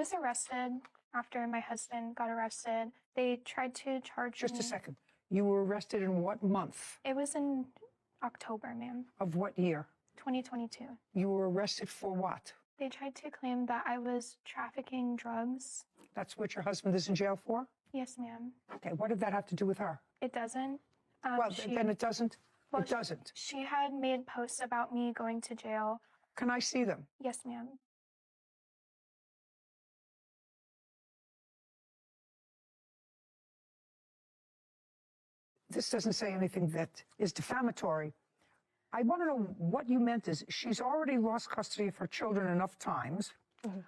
I was arrested after my husband got arrested. They tried to charge Just me. a second. You were arrested in what month? It was in October, ma'am. Of what year? 2022. You were arrested for what? They tried to claim that I was trafficking drugs. That's what your husband is in jail for? Yes, ma'am. Okay, what did that have to do with her? It doesn't. Well, then it doesn't? Well, it doesn't. She had made posts about me going to jail. Can I see them? Yes, ma'am. This doesn't say anything that is defamatory. I want to know what you meant is she's already lost custody of her children enough times.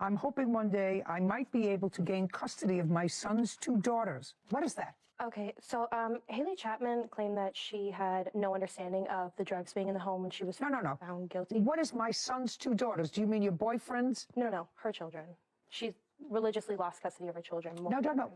I'm hoping one day I might be able to gain custody of my son's 2 daughters. What is that? Okay, so Haley Chapman claimed that she had no understanding of the drugs being in the home when she was found guilty. What is my son's 2 daughters? Do you mean your boyfriend's? No, her children. She's religiously lost custody of her children. No.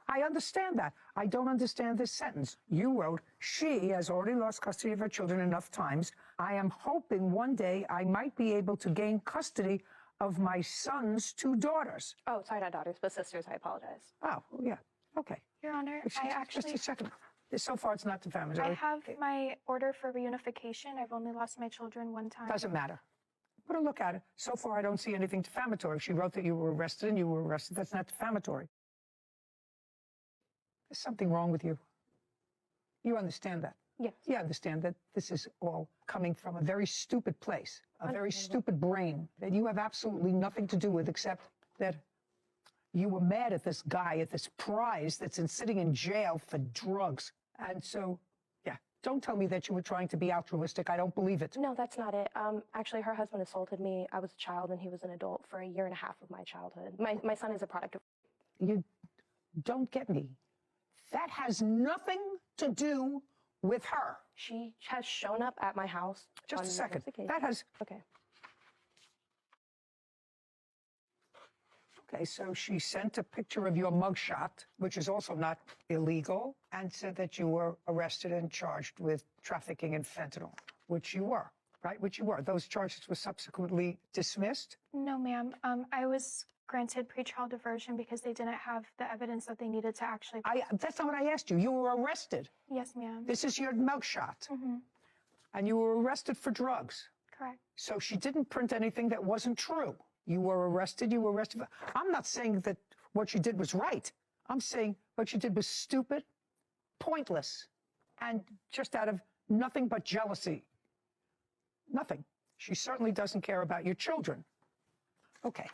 I understand that. I don't understand this sentence. You wrote, she has already lost custody of her children enough times. I am hoping one day I might be able to gain custody of my son's 2 daughters. Oh, sorry, not daughters, but sisters. I apologize. Oh, yeah. Okay. Your Honor, Just a second. So far, it's not defamatory. I have my order for reunification. I've only lost my children 1 time. Doesn't matter. Put a look at it. So far, I don't see anything defamatory. She wrote that you were arrested and you were arrested. That's not defamatory. There's something wrong with you. You understand that? Yes. You understand that this is all coming from a very stupid place, a very stupid brain that you have absolutely nothing to do with except that you were mad at this guy, at this prize that's sitting in jail for drugs. And so, yeah, don't tell me that you were trying to be altruistic. I don't believe it. No, that's not it. Actually, her husband assaulted me. I was a child and he was an adult for 1.5 years of my childhood. My son is a product of... You don't get me. That has nothing to do with her. She has shown up at my house. Just a second. That has... Okay. Okay, so she sent a picture of your mugshot, which is also not illegal, and said that you were arrested and charged with trafficking in fentanyl, which you were, right? Which you were. Those charges were subsequently dismissed? No, ma'am. I was granted pretrial diversion because they didn't have the evidence that they needed to actually... That's not what I asked you. You were arrested. Yes, ma'am. This is your mugshot. And you were arrested for drugs. Correct. So she didn't print anything that wasn't true. You were arrested. I'm not saying that what you did was right. I'm saying what you did was stupid, pointless, and just out of nothing but jealousy. Nothing. She certainly doesn't care about your children. Okay.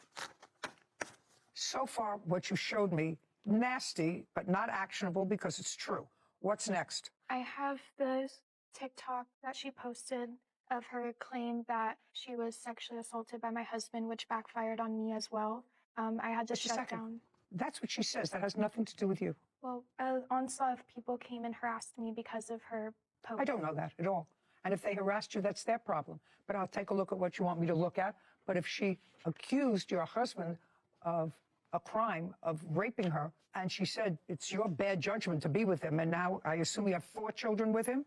So far, what you showed me, nasty, but not actionable because it's true. What's next? I have the TikTok that she posted of her claim that she was sexually assaulted by my husband, which backfired on me as well. I had to shut down. That's what she says. That has nothing to do with you. Well, an onslaught of people came and harassed me because of her post. I don't know that at all. And if they harassed you, that's their problem. But I'll take a look at what you want me to look at. But if she accused your husband of a crime of raping her, and she said it's your bad judgment to be with him, and now I assume you have 4 children with him?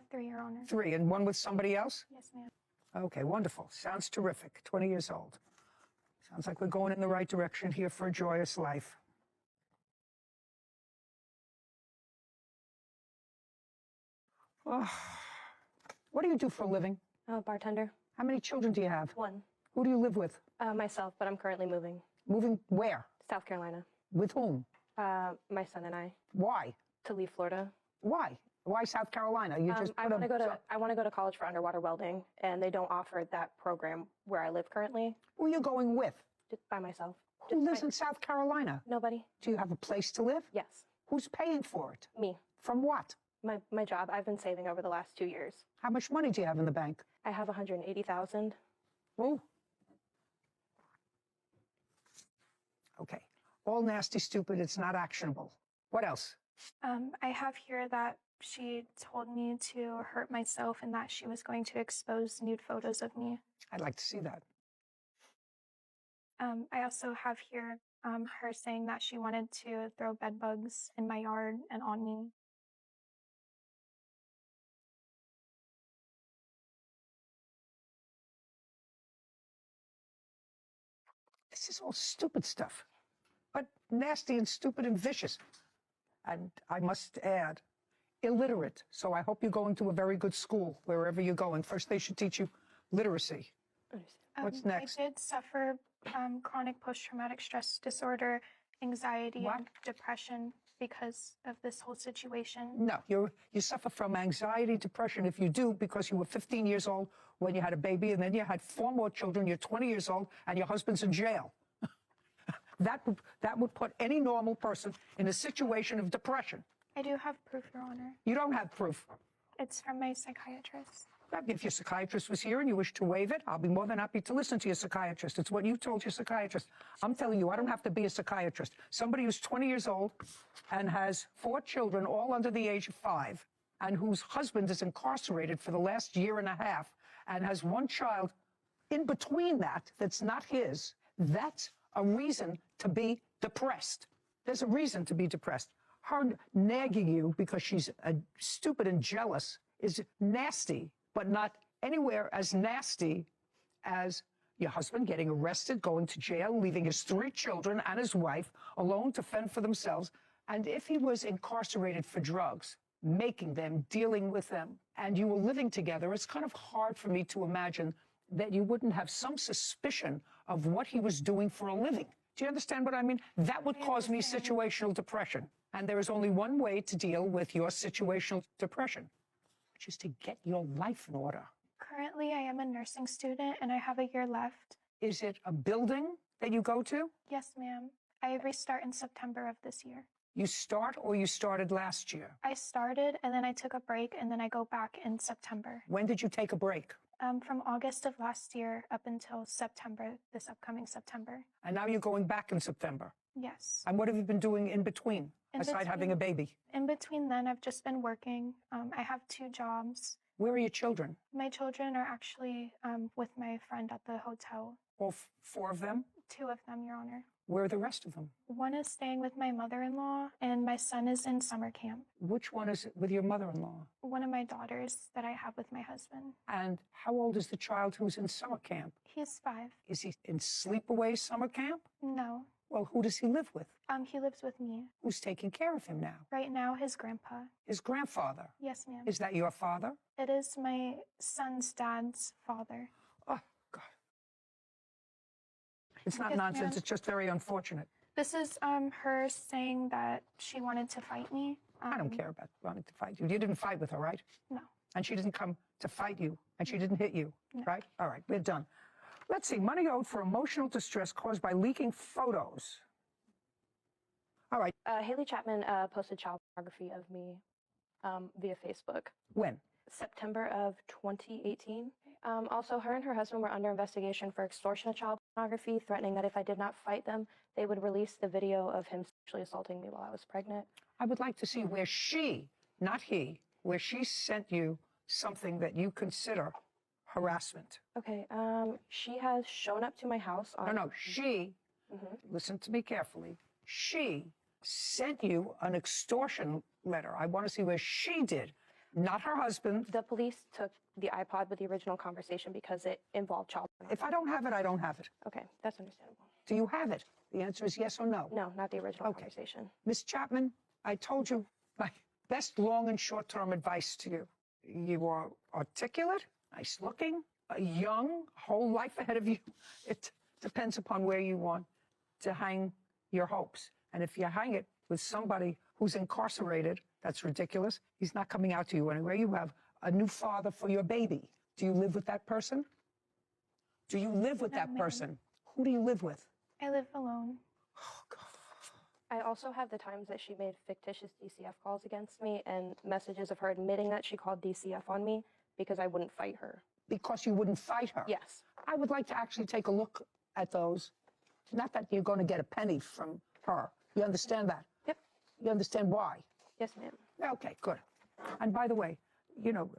3, Your Honor. 3, and 1 with somebody else? Yes, ma'am. Okay, wonderful. Sounds terrific. 20 years old. Sounds like we're going in the right direction here for a joyous life. Oh. What do you do for a living? Bartender. How many children do you have? 1. Who do you live with? Myself, but I'm currently moving. Moving where? South Carolina. With whom? My son and I. Why? To leave Florida. Why? Why South Carolina? You just I want to go to college for underwater welding, and they don't offer that program where I live currently. Who are you going with? Just by myself. Who lives in South Carolina? Nobody. Do you have a place to live? Yes. Who's paying for it? Me. From what? My job. I've been saving over the last 2 years. How much money do you have in the bank? I have 180,000. Oh. Okay. All nasty, stupid. It's not actionable. What else? I have here that she told me to hurt myself and that she was going to expose nude photos of me. I'd like to see that. I also have here her saying that she wanted to throw bed bugs in my yard and on me. This is all stupid stuff, but nasty and stupid and vicious. And I must add, illiterate. So I hope you're going to a very good school, wherever you're going. First, they should teach you literacy. What's next? I did suffer chronic post-traumatic stress disorder, anxiety, and depression because of this whole situation. No, you suffer from anxiety, depression. If you do, because you were 15 years old when you had a baby, and then you had 4 more children, you're 20 years old, and your husband's in jail. That would put any normal person in a situation of depression. I do have proof, Your Honor. You don't have proof. It's from my psychiatrist. If your psychiatrist was here and you wish to waive it, I'll be more than happy to listen to your psychiatrist. It's what you told your psychiatrist. I'm telling you, I don't have to be a psychiatrist. Somebody who's 20 years old and has 4 children, all under the age of 5, and whose husband is incarcerated for the last year and a half, and has 1 child in between that's not his, that's a reason to be depressed. There's a reason to be depressed. Her nagging you because she's stupid and jealous is nasty, but not anywhere as nasty as your husband getting arrested, going to jail, leaving his 3 children and his wife alone to fend for themselves. And if he was incarcerated for drugs, making them, dealing with them, and you were living together, it's kind of hard for me to imagine that you wouldn't have some suspicion of what he was doing for a living. Do you understand what I mean? That would cause me situational depression. And there is only one way to deal with your situational depression, which is to get your life in order. Currently, I am a nursing student and I have a year left. Is it a building that you go to? Yes, ma'am. I restart in September of this year. You start, or you started last year? I started and then I took a break and then I go back in September. When did you take a break? From August of last year up until September, this upcoming September. And now you're going back in September? Yes. And what have you been doing in between, aside having a baby? In between then, I've just been working. I have 2 jobs. Where are your children? My children are actually with my friend at the hotel. All 4 of them? 2 of them, Your Honor. Where are the rest of them? One is staying with my mother-in-law, and my son is in summer camp. Which one is with your mother-in-law? One of my daughters that I have with my husband. And how old is the child who's in summer camp? He's 5. Is he in sleepaway summer camp? No. Well, who does he live with? He lives with me. Who's taking care of him now? Right now, his grandpa. His grandfather? Yes, ma'am. Is that your father? It is my son's dad's father. Oh, God. It's not Yes, nonsense. ma'am. It's just very unfortunate. This is her saying that she wanted to fight me. I don't care about wanting to fight you. You didn't fight with her, right? No. And she didn't come to fight you, and she didn't hit you, No. right? All right, we're done. Let's see. Money owed for emotional distress caused by leaking photos. All right. Haley Chapman posted child pornography of me via Facebook. When? September of 2018. Also, her and her husband were under investigation for extortion of child pornography, threatening that if I did not fight them, they would release the video of him sexually assaulting me while I was pregnant. I would like to see where she, not he, where she sent you something that you consider harassment. Okay, she has shown up to my house on... No, she, listen to me carefully, she sent you an extortion letter. I want to see where she did, not her husband. The police took the iPod with the original conversation because it involved child pornography. If I don't have it, I don't have it. Okay, that's understandable. Do you have it? The answer is yes or no. No, not the original conversation. Ms. Chapman, I told you my best long and short-term advice to you. You are articulate, nice-looking, young, whole life ahead of you. It depends upon where you want to hang your hopes. And if you hang it with somebody who's incarcerated, that's ridiculous. He's not coming out to you anyway. You have a new father for your baby. Do you live with that person? Do you live with that person? Who do you live with? I live alone. Oh, God. I also have the times that she made fictitious DCF calls against me and messages of her admitting that she called DCF on me because I wouldn't fight her. Because you wouldn't fight her? Yes. I would like to actually take a look at those. Not that you're going to get a penny from her. You understand that? Yep. You understand why? Yes, ma'am. Okay, good. And by the way, you know,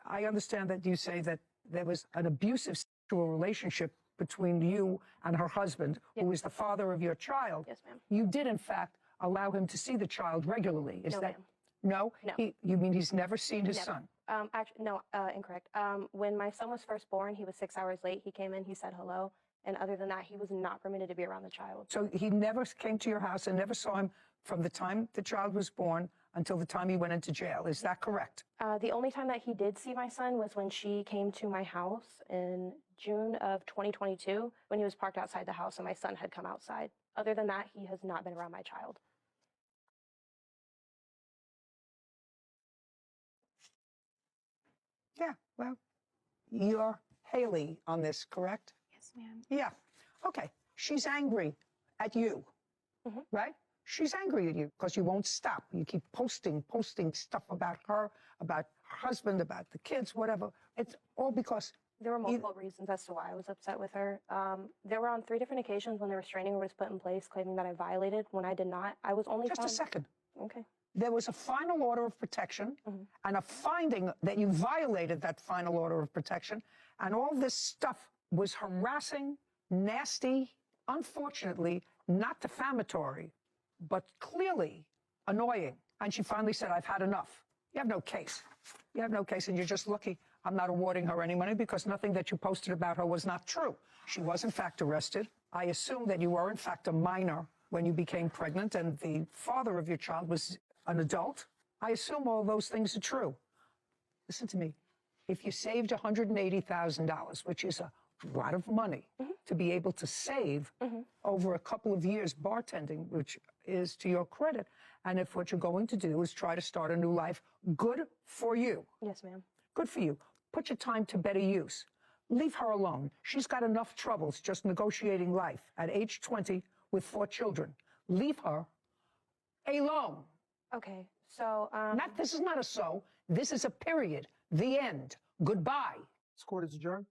I understand that you say that there was an abusive sexual relationship between you and her husband, who is the father of your child. Yes, ma'am. You did, in fact, allow him to see the child regularly. Is No, that ma'am. no? No. You mean he's never seen his Never. son? Actually, no, incorrect. When my son was first born, he was 6 hours late. He came in, he said hello, And other than that, he was not permitted to be around the child. So he never came to your house and never saw him from the time the child was born until the time he went into jail. Is that correct? The only time that he did see my son was when she came to my house in June of 2022 when he was parked outside the house and my son had come outside. Other than that, he has not been around my child. Yeah, well, you're Haley on this, correct? Yes, ma'am. Yeah. Okay. She's angry at you, right? She's angry at you because you won't stop. You keep posting stuff about her, about her husband, about the kids, whatever. It's all because... There were multiple reasons as to why I was upset with her. There were on 3 different occasions when the restraining order was put in place claiming that I violated when I did not. I was only Just a second. Okay. There was a final order of protection and a finding that you violated that final order of protection. And all this stuff was harassing, nasty, unfortunately, not defamatory, but clearly annoying. And she finally said, I've had enough. You have no case. You have no case, and you're just lucky I'm not awarding her any money because nothing that you posted about her was not true. She was, in fact, arrested. I assume that you were, in fact, a minor when you became pregnant and the father of your child was an adult. I assume all those things are true. Listen to me. If you saved $180,000, which is a lot of money to be able to save over a couple of years bartending, which is to your credit, and if what you're going to do is try to start a new life, good for you. Yes, ma'am. Good for you. Put your time to better use. Leave her alone. She's got enough troubles just negotiating life at age 20 with 4 children. Leave her alone. Okay, so... This is not a so. This is a period. The end. Goodbye. This court is adjourned.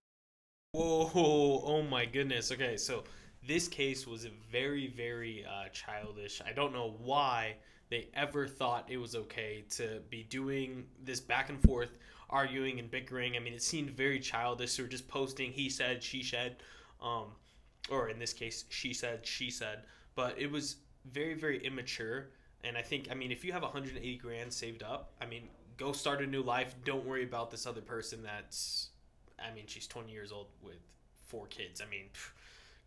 Whoa, oh my goodness. Okay, so this case was very, very childish. I don't know why they ever thought it was okay to be doing this back and forth, arguing and bickering. I mean, it seemed very childish. They were just posting he said, she said, or in this case, she said, but it was very, very immature. And I think, I mean, if you have 180 grand saved up, I mean, go start a new life. Don't worry about this other person that's, I mean, she's 20 years old with 4 kids. I mean,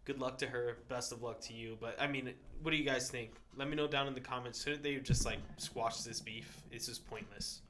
good luck to her. Best of luck to you. But, I mean, what do you guys think? Let me know down in the comments. Shouldn't they just, like, squash this beef? It's just pointless.